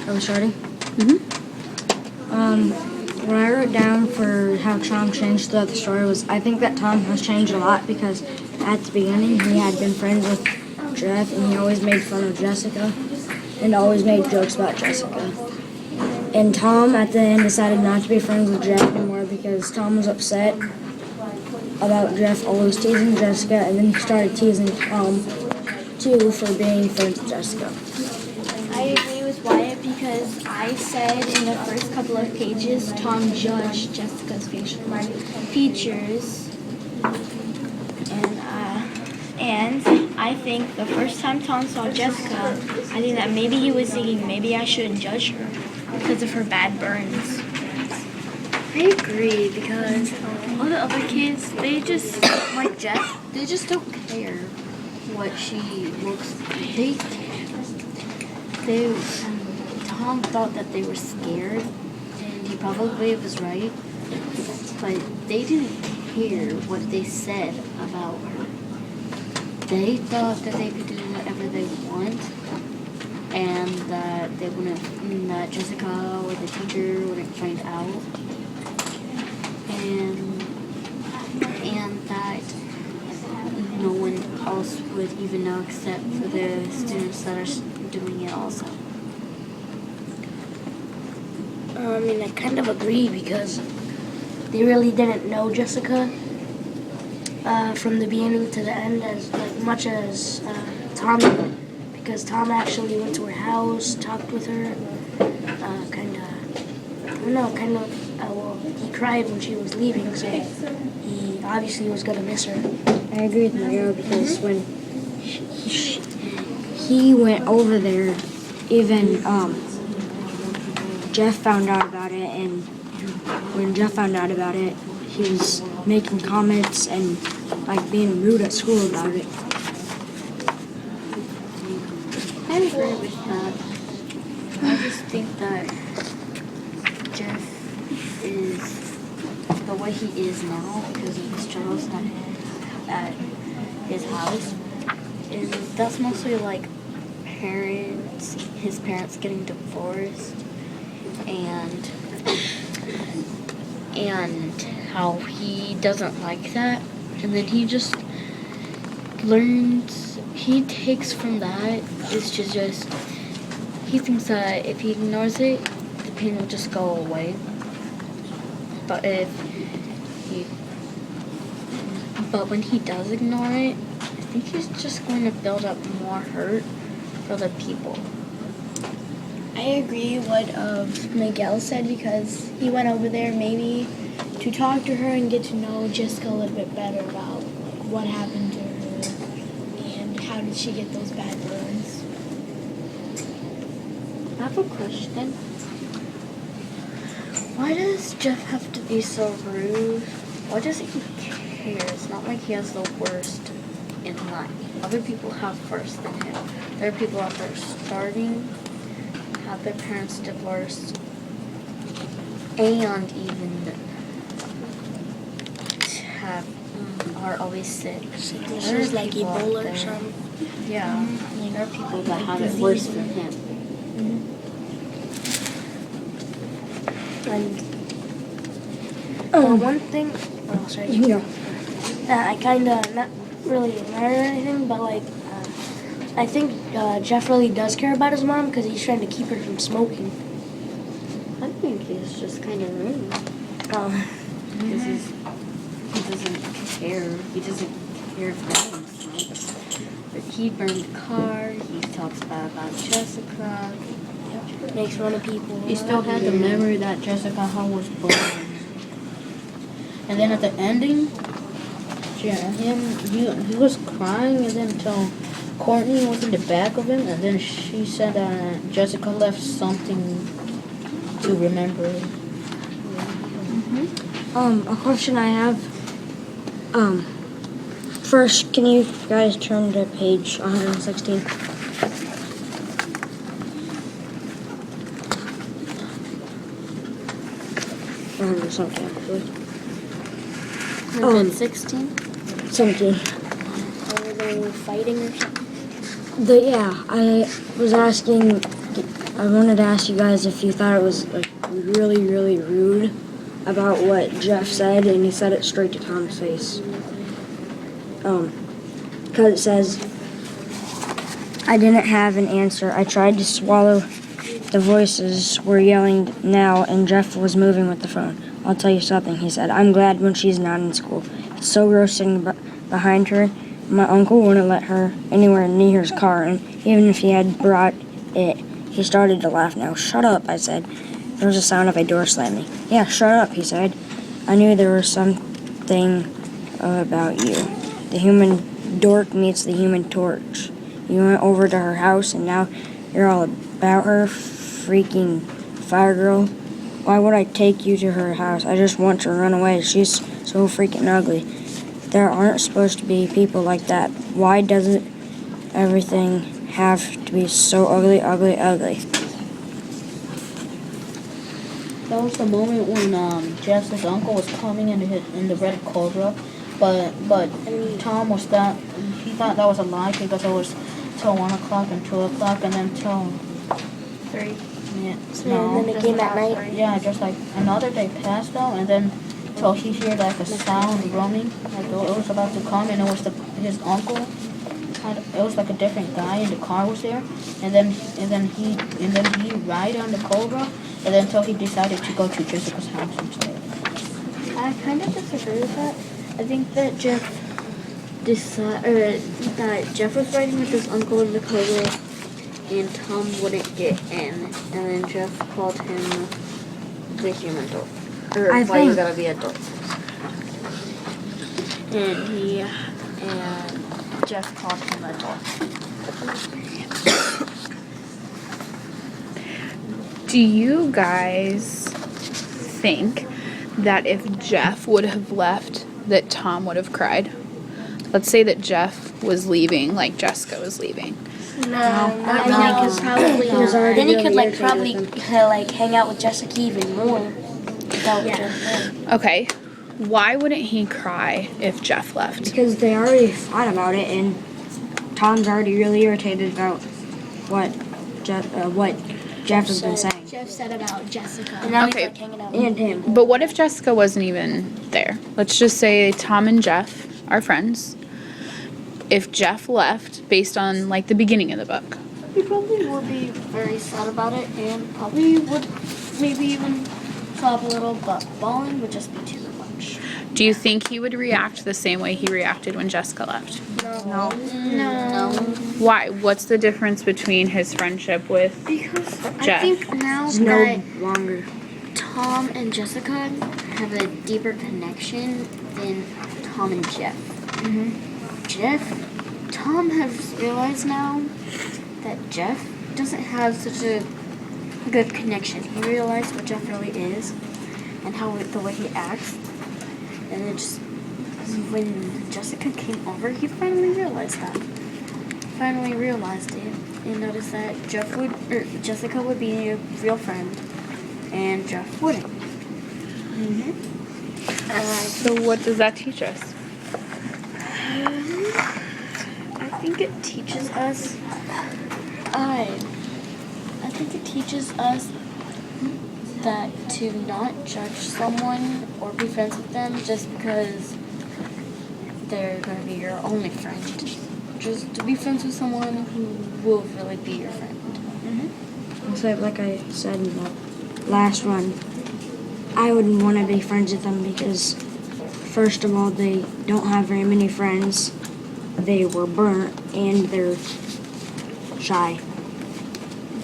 Are we starting? What I wrote down for how Tom changed throughout the story was I think that Tom has changed a lot because at the beginning he had been friends with Jeff and he always made fun of Jessica and always made jokes about Jessica. And Tom at the end decided not to be friends with Jeff anymore because Tom was upset about Jeff always teasing Jessica, and then he started teasing Tom too for being friends with Jessica. I agree with Wyatt because I said in the first couple of pages Tom judged Jessica's facial features, and I think the first time Tom saw Jessica, I think that maybe he was thinking maybe I shouldn't judge her because of her bad burns. I agree because all the other kids, they just, like Jeff, they just don't care what she looks like. Tom thought that they were scared, and he probably was right, but they didn't care what they said about her. They thought that they could do whatever they want, and that that Jessica or the teacher wouldn't find out. And that no one else would even know except for the students that are doing it also. I kind of agree because they really didn't know Jessica from the beginning to the end as much as Tom did, because Tom actually went to her house, talked with her, he cried when she was leaving, so he obviously was going to miss her. I agree with Mario because when he went over there, even Jeff found out about it, and when Jeff found out about it, he was making comments and being rude at school about it. I agree with that. I just think that Jeff is the way he is now because of his struggles at his house. And that's mostly his parents getting divorced and how he doesn't like that. And then he just he takes from that is to just, he thinks that if he ignores it, the pain will just go away. But when he does ignore it, I think he's just going to build up more hurt for the people. I agree what Miguel said because he went over there maybe to talk to her and get to know Jessica a little bit better about what happened to her and how did she get those bad burns. I have a question. Why does Jeff have to be so rude? Why doesn't he care? It's not like he has the worst in life. Other people have worse than him. There are people out there starting, have their parents divorced, and even are always sick. Sicknesses like Ebola or something. Yeah, there are people that have it worse than him. And one thing, sorry. Yeah. I kind of, not really mad or anything, but I think Jeff really does care about his mom because he's trying to keep her from smoking. I think he's just kind of rude. Because he doesn't care. He doesn't care if anyone smokes. But he burned the car. He talks bad about Jessica. Makes fun of people. He still had the memory that Jessica Hall was born. And then at the ending, he was crying, and then until Courtney was in the back of him, and then she said that Jessica left something to remember. A question I have. First, can you guys turn to page 116? Something actually. 16? 17. Are they fighting or something? I was asking, I wanted to ask you guys if you thought it was like really, really rude about what Jeff said, and he said it straight to Tom's face. Because it says, I didn't have an answer. I tried to swallow. The voices were yelling now, and Jeff was moving with the phone. I'll tell you something, he said. I'm glad when she's not in school. It's so gross sitting behind her. My uncle wouldn't let her anywhere near his car, and even if he had brought it, he started to laugh. Now, shut up, I said. There was a sound of a door slamming. Yeah, shut up, he said. I knew there was something about you. The human dork meets the human torch. You went over to her house, and now you're all about her, freaking Firegirl. Why would I take you to her house? I just want to run away. She's so freaking ugly. There aren't supposed to be people like that. Why doesn't everything have to be so ugly, ugly, ugly? That was the moment when Jeff's uncle was coming in the red Cobra, but Tom was he thought that was a lie because it was till 1 o'clock and 2 o'clock and then till 3. yeah, And then it came at night. yeah, just like another day passed out and then till he heard like a sound roaming, like it was about to come, and it was his uncle. It was like a different guy, and the car was there, and then he ride on the Cobra, and then till he decided to go to Jessica's house instead. I kind of disagree with that. I think that that Jeff was riding with his uncle in the Cobra, and Tom wouldn't get in, and then Jeff called him the human dog. Or I why you think- gotta be a dog. And Jeff called him a dog. Do you guys think that if Jeff would have left, that Tom would have cried? Let's say that Jeff was leaving, like Jessica was leaving. No, not really, because probably then he could like probably like hang out with Jessica even more. Without Jeff. Okay, why wouldn't he cry if Jeff left? Because they already thought about it, and Tom's already really irritated about what Jeff has been saying. Jeff said about Jessica. And now Okay. he's like hanging out. And him. But what if Jessica wasn't even there? Let's just say Tom and Jeff are friends. If Jeff left, based on like the beginning of the book, He probably would be very sad about it, and probably would maybe even sob a little, but bawling would just be too much. do you think he would react the same way he reacted when Jessica left? No. No. Why? What's the difference between his friendship with Because Jeff? I think now It's no that longer. Tom and Jessica have a deeper connection than Tom and Jeff. Tom has realized now that Jeff doesn't have such a good connection. He realized what Jeff really is and the way he acts. And it just, when Jessica came over, he finally realized that. Finally realized it and noticed that Jessica would be a real friend and Jeff wouldn't. So what does that teach us? I think it teaches us. I think it teaches us that to not judge someone or be friends with them just because they're going to be your only friend. Just to be friends with someone who will really be your friend. So, like I said in the last one, I wouldn't want to be friends with them because, first of all, they don't have very many friends. They were burnt and they're shy.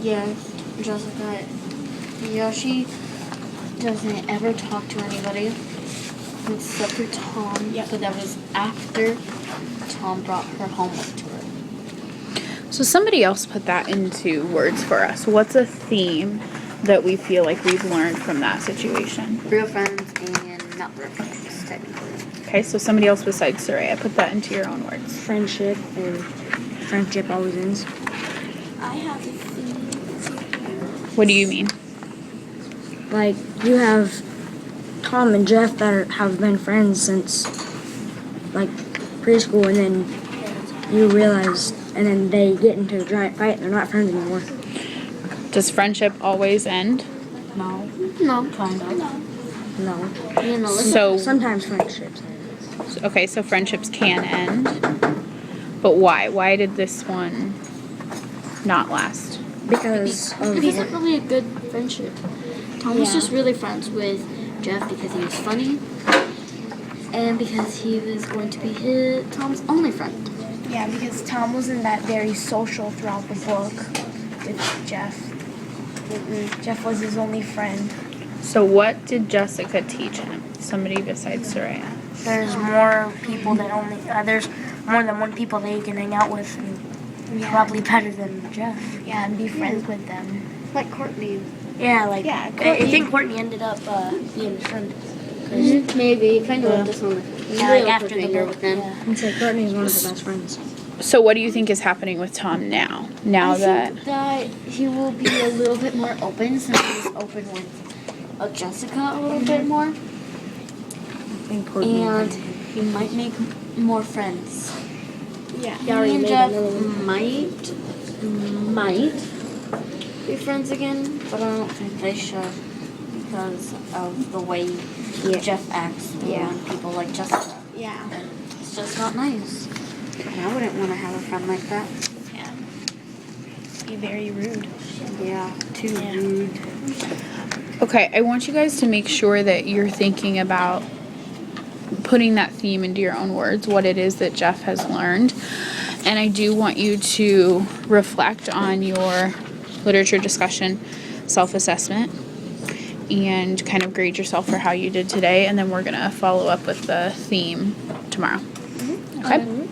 Yes, Jessica. Yeah, she doesn't ever talk to anybody except for Tom. Yeah, but that was after Tom brought her homework to her. So somebody else put that into words for us. What's a theme that we feel like we've learned from that situation? Real friends and not real friends, technically. Okay, so somebody else besides Soraya, put that into your own words. Friendship, and friendship always ends. I have a thing. What do you mean? Like, you have Tom and Jeff that have been friends since, like, preschool, and then you realize, and then they get into a giant fight, and they're not friends anymore. Does friendship always end? No, No. kind of. No. You know, listen. So, Sometimes friendships. okay, so friendships can end. But why? Why did this one not last? Because of It wasn't really a good friendship. Tom was just really friends with Jeff because he was funny and because he was going to be Tom's only friend. Yeah, because Tom wasn't that very social throughout the book with Jeff. Jeff was his only friend. So what did Jessica teach him? Somebody besides Soraya. There's more people that only, there's more than one people that you can hang out with, and probably better than Jeff. Yeah, and be friends with them. Like Courtney. Yeah, like, Yeah, I Courtney. think Courtney ended up being a friend. Maybe. Kind of left us on the Like after the cliffhanger book. with them. Yeah. I'd say Courtney's one of the best friends. So what do you think is happening with Tom now? Now I that think that he will be a little bit more open since he's open with Jessica a little bit more. I think Courtney. And he might make more friends. Yeah. Me and Jeff might be friends again, but I don't think they should because of the way Jeff acts around people like Jessica. Yeah. It's just not nice. And I wouldn't want to have a friend like that. Yeah. Be very rude. Yeah, too rude. Okay, I want you guys to make sure that you're thinking about putting that theme into your own words, what it is that Jeff has learned. And I do want you to reflect on your literature discussion self-assessment and kind of grade yourself for how you did today. And then we're going to follow up with the theme tomorrow. Okay?